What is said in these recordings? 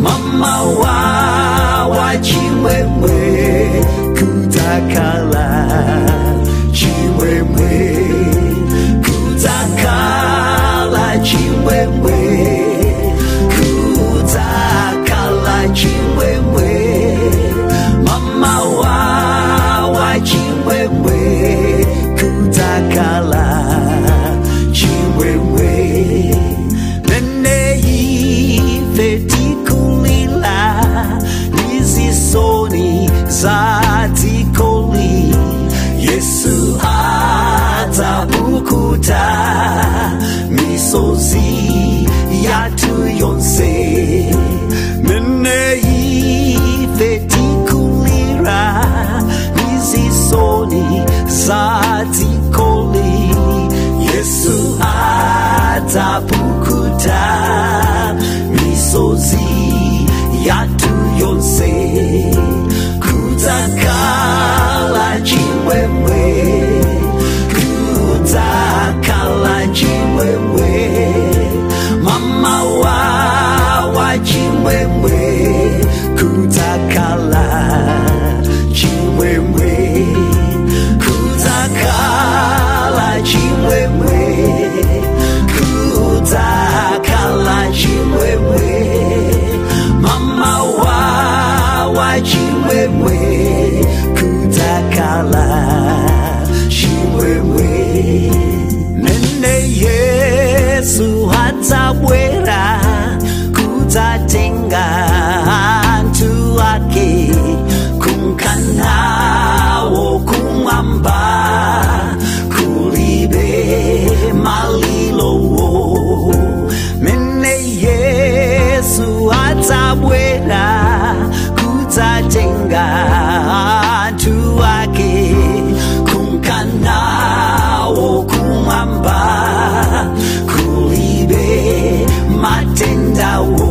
Mama wa chimwemwe kutakala chimwemwe kutakala chimwemwe kutakala chimwemwe Mama wa chimwemwe kutakala chimwemwe Zatikoli Yesu atabukuta misozi yatu yonse Mene ifetikulira nizisoni zatikoli Yesu atabukuta misozi yatu yonse Kutakala chimwemwe Kutakala chimwemwe Mama wa chimwemwe Kutakala chimwemwe Kutakala chimwemwe Kutakala chimwemwe Mama wa chimwemwe kutakala chimwemwe Nene Yesu hatabwera kutatenga antu wake kumkanawo kumwamba kulibe malilowo Nene Yesu hatabwera kutatenga antu wake kumkanawo kumwamba kulibe matendawo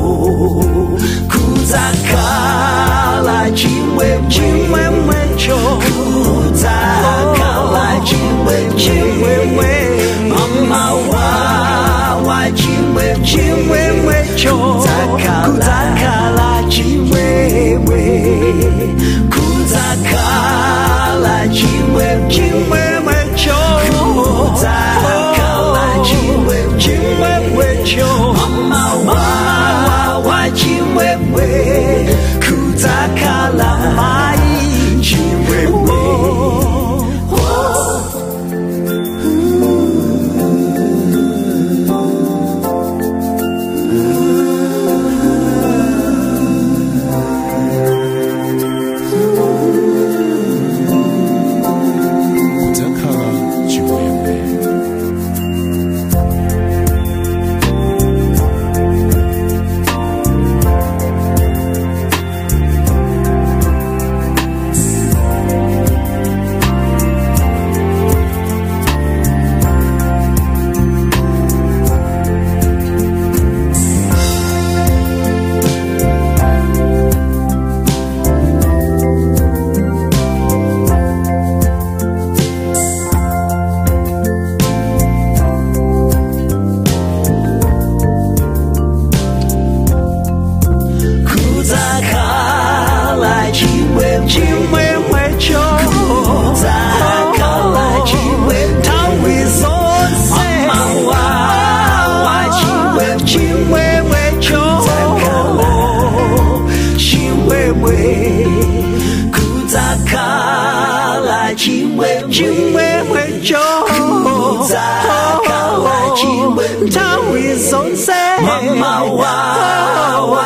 chimwemwe cho kudzakhala chimwemwe nthawi zonse mama wawa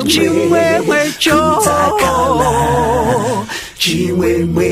chimwemwe cho kudzakhala chimwemwe